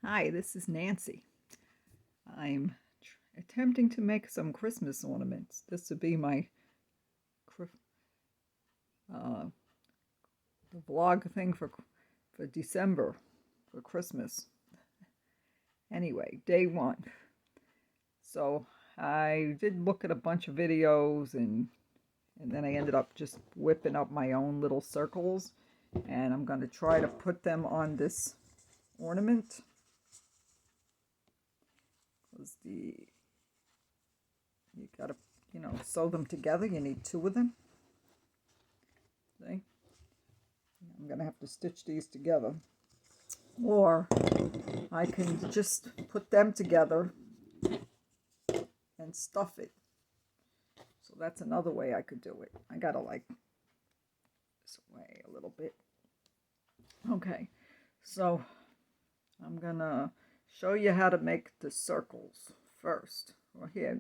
Hi, this is Nancy. I'm attempting to make some Christmas ornaments. This would be my uh, the vlog thing for December, for Christmas. Anyway, day one. So I did look at a bunch of videos and then I ended up just whipping up my own little circles, and I'm going to try to put them on this ornament. Because you gotta, sew them together. You need two of them. See? I'm gonna have to stitch these together, or I can just put them together and stuff it. So that's another way I could do it. I gotta like this way a little bit. Okay, so I'm gonna show you how to make the circles first. Well, here,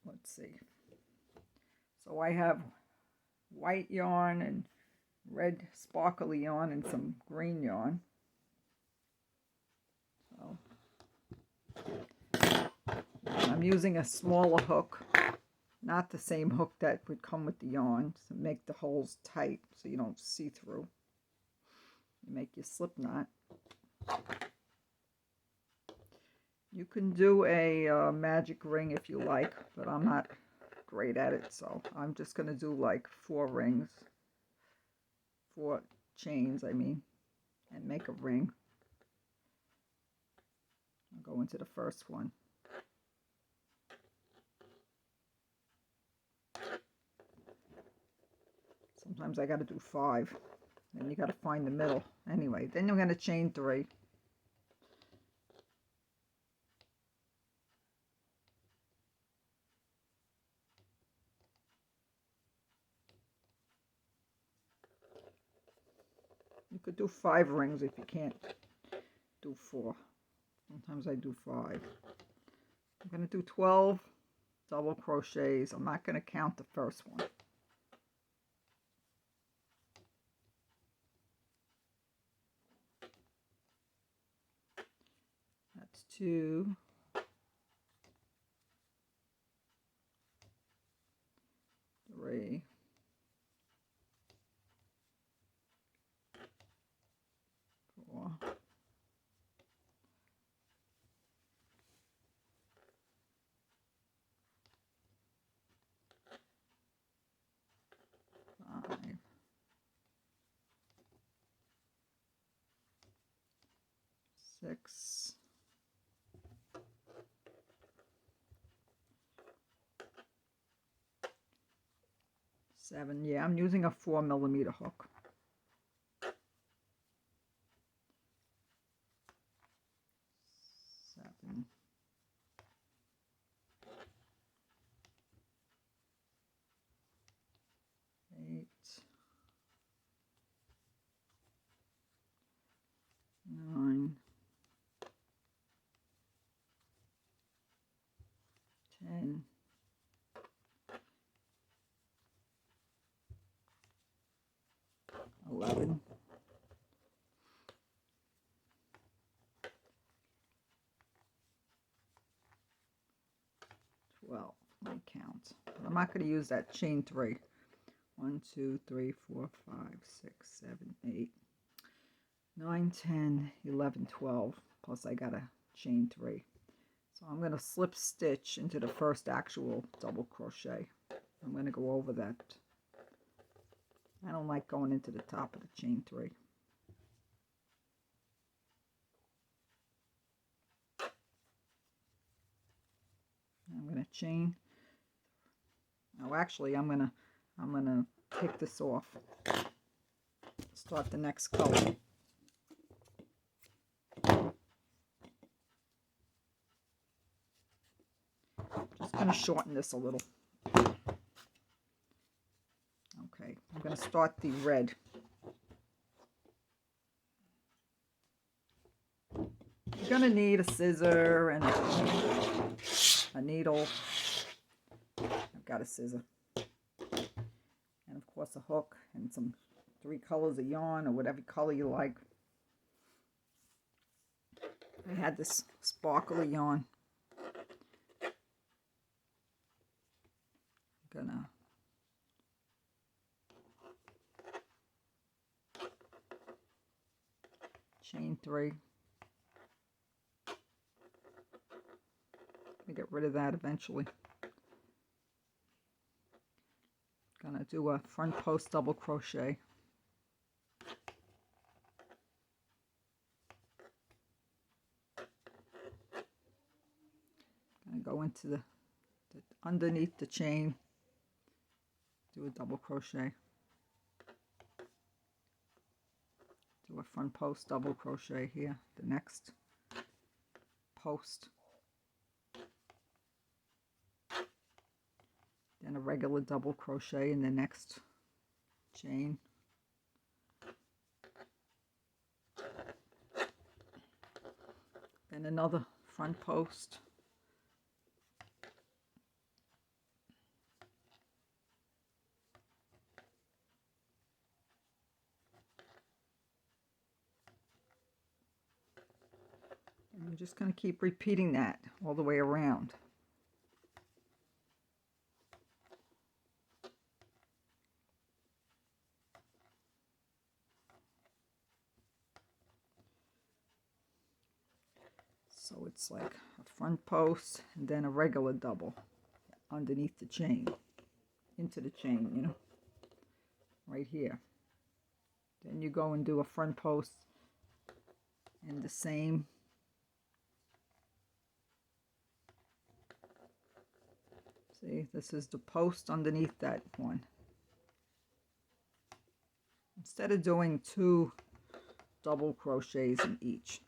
let's see. So I have white yarn and red sparkly yarn and some green yarn. So I'm using a smaller hook, not the same hook that would come with the yarn, to make the holes tight so you don't see through. You make your slip knot. You can do a magic ring if you like, but I'm not great at it, so I'm just going to do like 4 rings, 4 chains, I mean, and make a ring. I'll go into the first one. Sometimes I got to do 5. Then you got to find the middle. Anyway, then you're going to chain 3. You could do 5 rings if you can't do 4. Sometimes I do 5. I'm going to do 12 double crochets. I'm not going to count the first one. That's 2. 3. 4. 5. 6. 7. Yeah, I'm using a 4mm hook. 7. 8. 9. 10. 11. 12. Let me count. I'm not going to use that chain 3. 1, 2, 3, 4, 5, 6, 7, 8, 9, 10, 11, 12. Plus I got a chain 3. So I'm going to slip stitch into the first actual double crochet. I'm going to go over that. I don't like going into the top of the chain 3. I'm going to chain. Oh, actually, I'm gonna take this off. Start the next color. Just gonna shorten this a little. Okay, I'm gonna start the red. You're gonna need a scissor and a needle. I've got a scissor. And of course a hook and some 3 colors of yarn or whatever color you like. I had this sparkly yarn. I'm gonna chain 3. I get rid of that eventually. Gonna do a front post double crochet. Gonna go into the underneath the chain, do a double crochet, do a front post double crochet here, the next post, then a regular double crochet in the next chain, then another front post, and I'm just going to keep repeating that all the way around. So it's like a front post and then a regular double underneath the chain, into the chain, you know, right here. Then you go and do a front post and the same. See, this is the post underneath that one. Instead of doing 2 double crochets in each,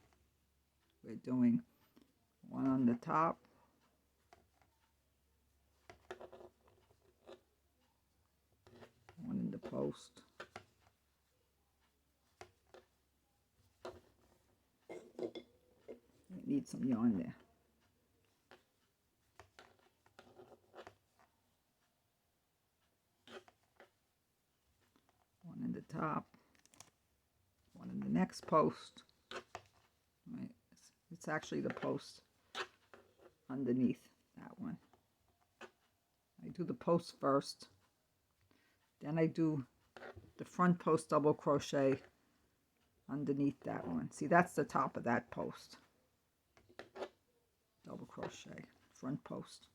we're doing one on the top, one in the post, you need some yarn there. One in the top, one in the next post. Right, it's actually the post underneath that one. I do the post first, then I do the front post double crochet underneath that one. See, that's the top of that post. Double crochet, front post.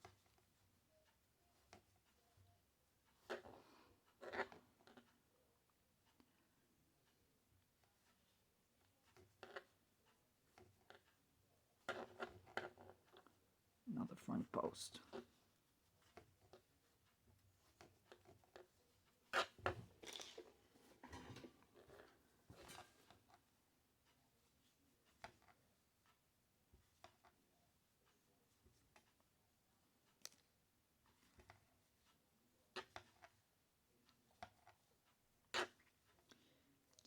Another front post.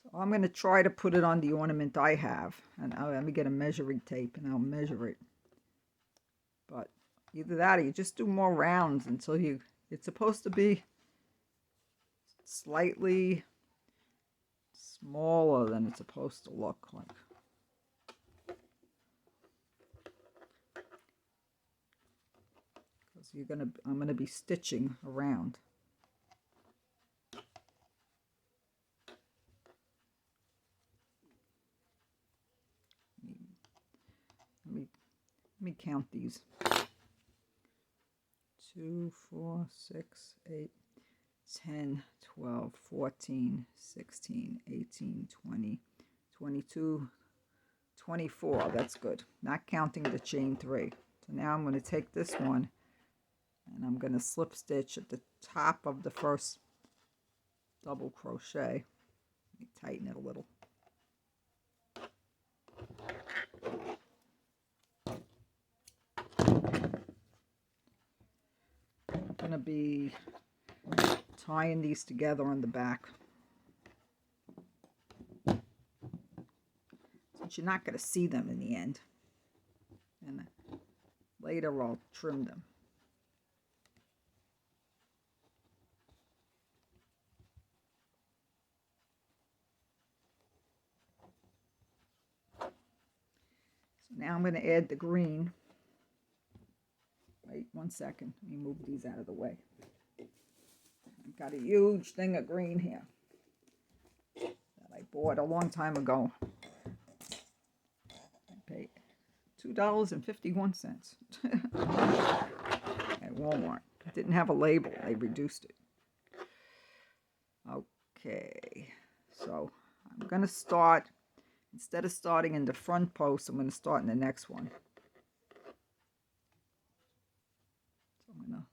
So I'm going to try to put it on the ornament I have, and let me get a measuring tape and I'll measure it. But either that or you just do more rounds until it's supposed to be slightly smaller than it's supposed to look like. Because I'm gonna be stitching around. Let me count these. 2, 4, 6, 8, 10, 12, 14, 16, 18, 20, 22, 24. That's good. Not counting the chain 3. So now I'm going to take this one and I'm going to slip stitch at the top of the first double crochet. Let me tighten it a little. I'm going to be tying these together on the back. Since you're not going to see them in the end. And later I'll trim them. Now I'm going to add the green. Wait 1 second. Let me move these out of the way. I've got a huge thing of green here that I bought a long time ago. I paid $2.51 at Walmart. It didn't have a label. They reduced it. Okay, so I'm going to start, instead of starting in the front post, I'm going to start in the next one. So I'm going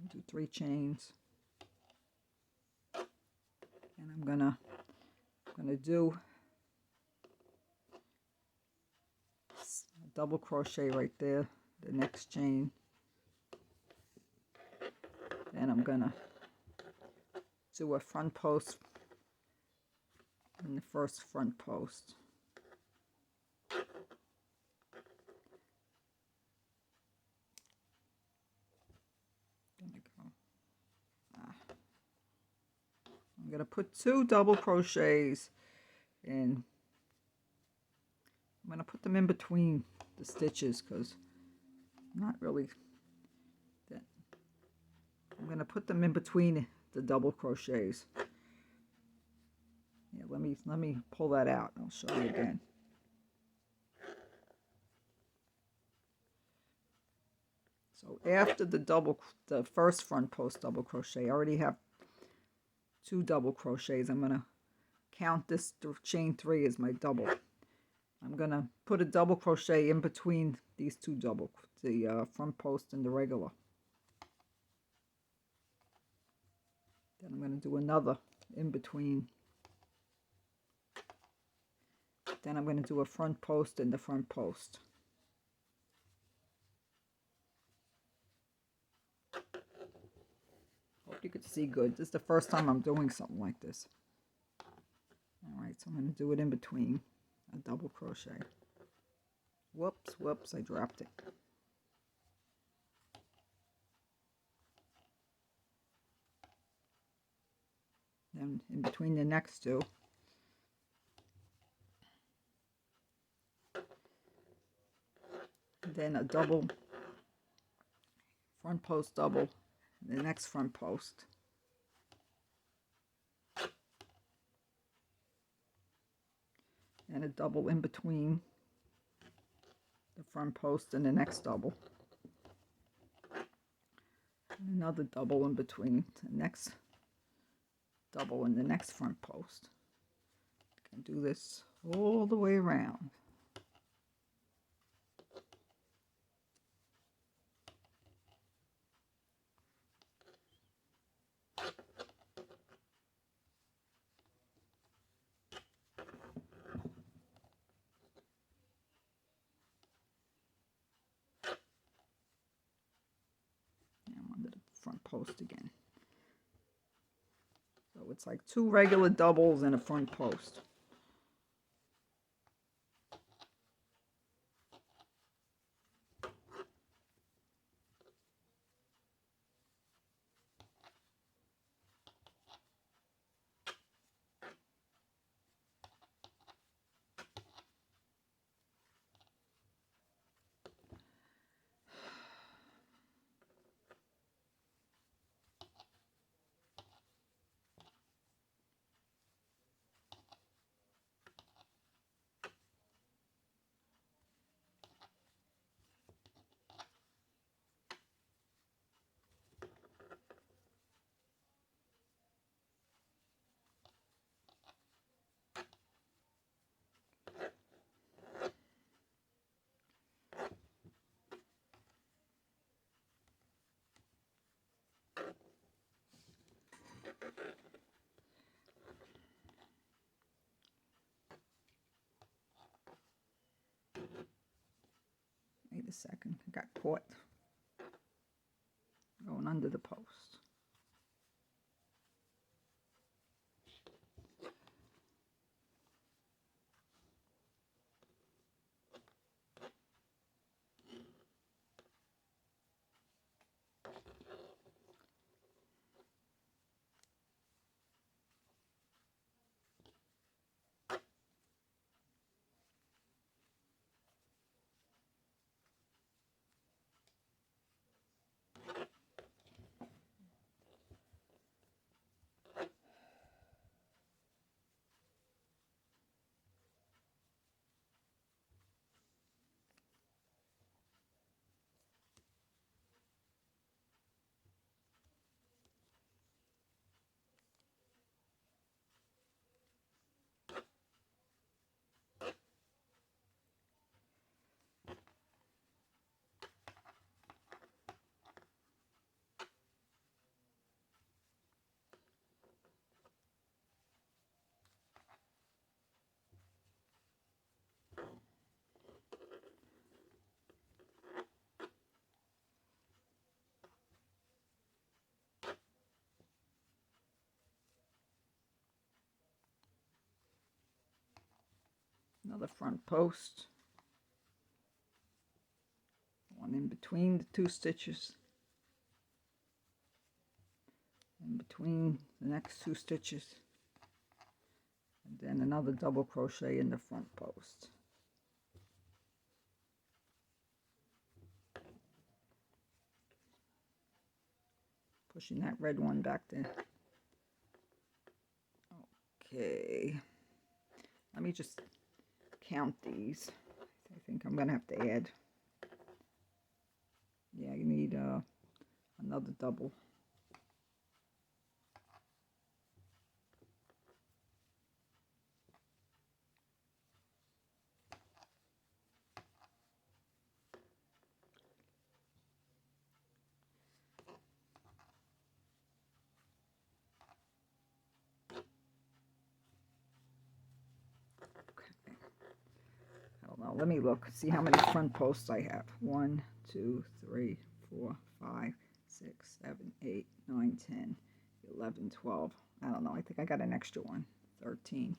to do 3 chains. And I'm going to do a double crochet right there, the next chain. Then I'm going to do a front post in the first front post. There we go. I'm going to put 2 double crochets in. I'm going to put them in between the stitches because I'm not really that. I'm going to put them in between the double crochets. Yeah, let me pull that out. I'll show you again. So after the first front post double crochet, I already have 2 double crochets. I'm going to count this chain 3 as my double. I'm going to put a double crochet in between these 2 the front post and the regular. Then I'm going to do another in between. Then I'm going to do a front post and the front post. Hope you could see good. This is the first time I'm doing something like this. Alright, so I'm going to do it in between a double crochet. Whoops, I dropped it. Then in between the next 2. Then a double front post double, the next front post. And a double in between the front post and the next double. And another double in between the next double and the next front post. You can do this all the way around. Front post again. So it's like 2 regular doubles and a front post. Wait a second, I got caught going under the post. Another front post, one in between the 2 stitches, in between the next 2 stitches, and then another double crochet in the front post. Pushing that red one back there. Okay, let me just count these. I think I'm gonna have to add, yeah, you need another double. Let me look, see how many front posts I have. 1, 2, 3, 4, 5, 6, 7, 8, 9, 10, 11, 12. I don't know, I think I got an extra one. 13.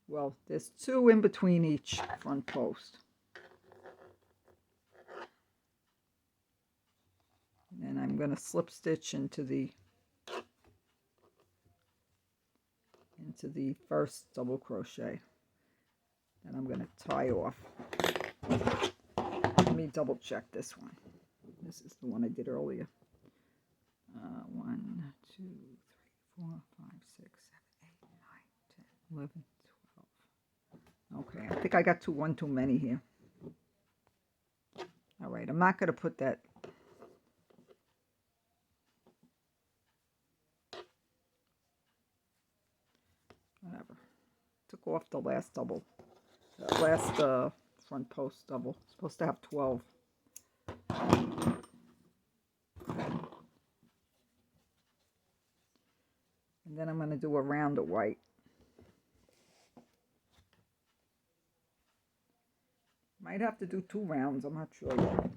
Well, there's 2 in between each front post. And I'm going to slip stitch into the first double crochet. And I'm going to tie off. Let me double check this one. This is the one I did earlier. 1, 2, 3, 4, 5, 6, 7, 8, 9, 10, 11, 12. Okay, I think I got one too many here. All right, I'm not going to put that. Whatever. Took off the last double. Last front post double. It's supposed to have 12. And then I'm going to do a round of white. Might have to do 2 rounds, I'm not sure yet.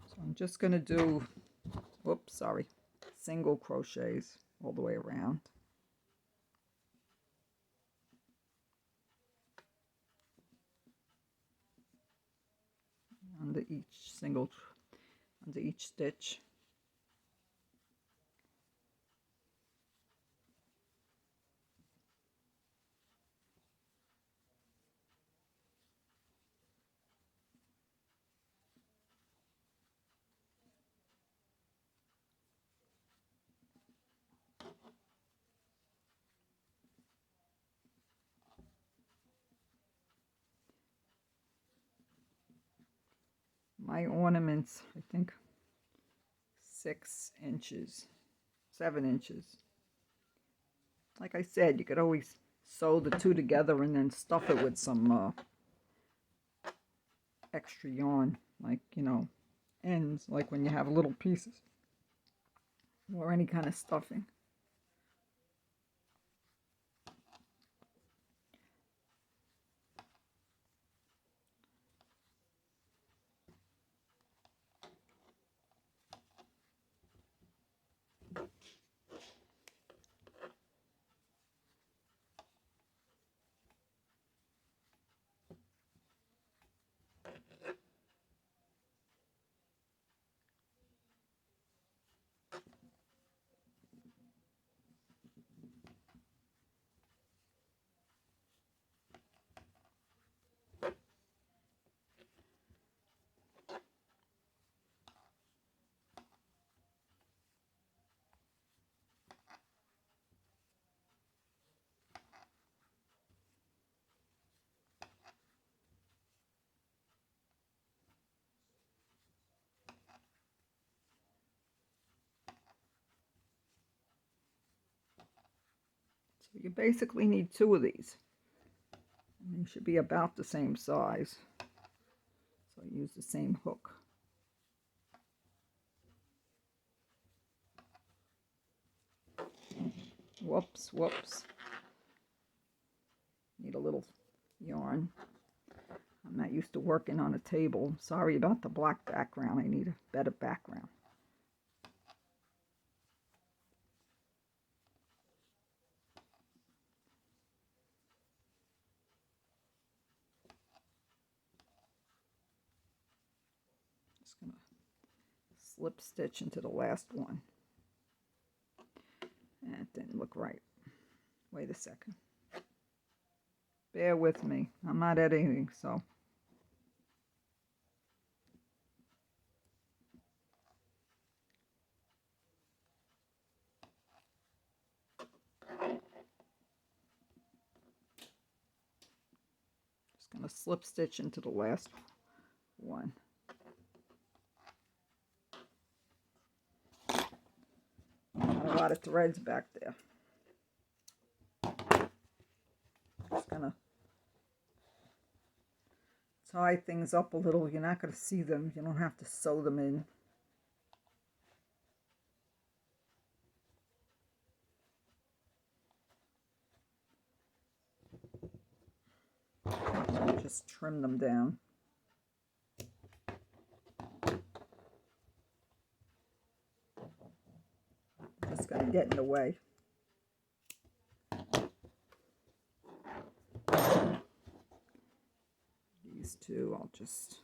So I'm just going to do, whoops, sorry, single crochets all the way around. Under each stitch. My ornaments, I think 6 inches, 7 inches. Like I said, you could always sew the 2 together and then stuff it with some extra yarn, like, you know, ends, like when you have little pieces or any kind of stuffing. So you basically need 2 of these. And they should be about the same size. So I use the same hook. Whoops, whoops. Need a little yarn. I'm not used to working on a table. Sorry about the black background. I need a better background. slip stitch into the last one. And it didn't look right. Wait a second. Bear with me. I'm not editing, so. Just going to slip stitch into the last one. Got a lot of threads back there. Just going to tie things up a little. You're not going to see them. You don't have to sew them in. So just trim them down. Just going to get in the way. These two, I'll just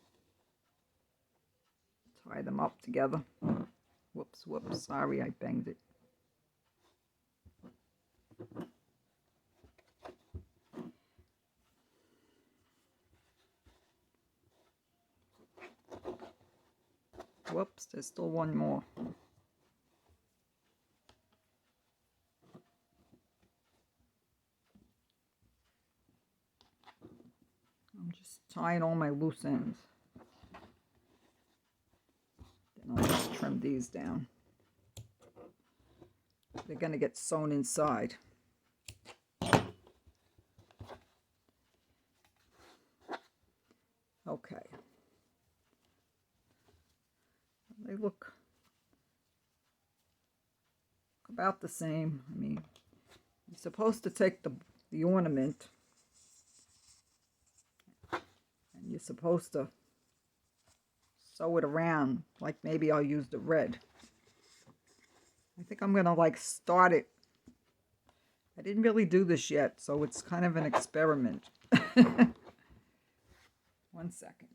tie them up together. Whoops, whoops, sorry, I banged it. Whoops, there's still one more. I'm just tying all my loose ends. Then I'll just trim these down. They're going to get sewn inside. Okay. They look about the same. I mean, you're supposed to take the ornament and you're supposed to sew it around, like maybe I'll use the red. I think I'm gonna like start it. I didn't really do this yet, so it's kind of an experiment. 1 second.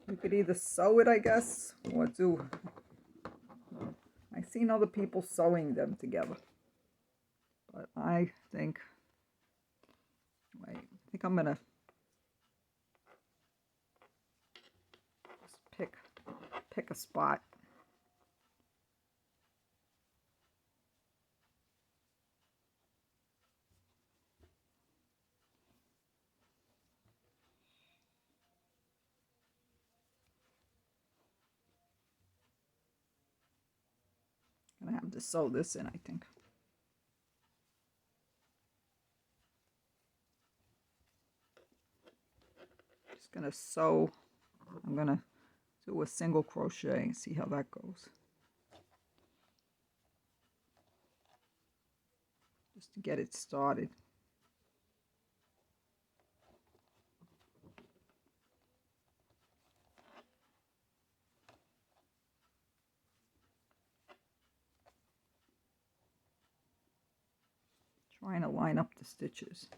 You could either sew it, I guess, or do. I've seen other people sewing them together, but I think. Wait, I think I'm gonna just pick a spot. Gonna have to sew this in, I think. Just gonna sew. I'm gonna do a single crochet and see how that goes. Just to get it started. Trying to line up the stitches.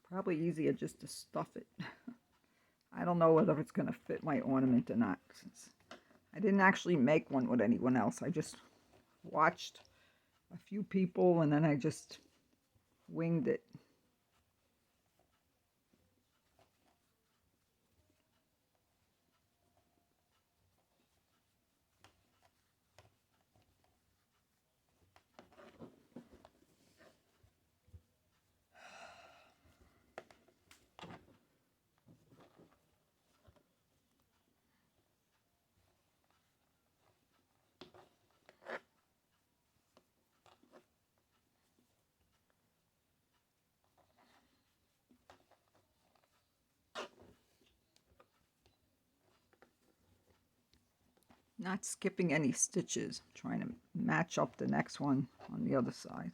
Probably easier just to stuff it. I don't know whether it's going to fit my ornament or not, since I didn't actually make one with anyone else. I just watched a few people and then I just winged it. Not skipping any stitches, trying to match up the next one on the other side.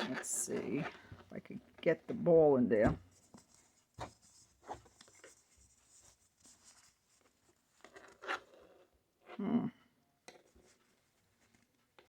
Let's see if I could get the ball in there.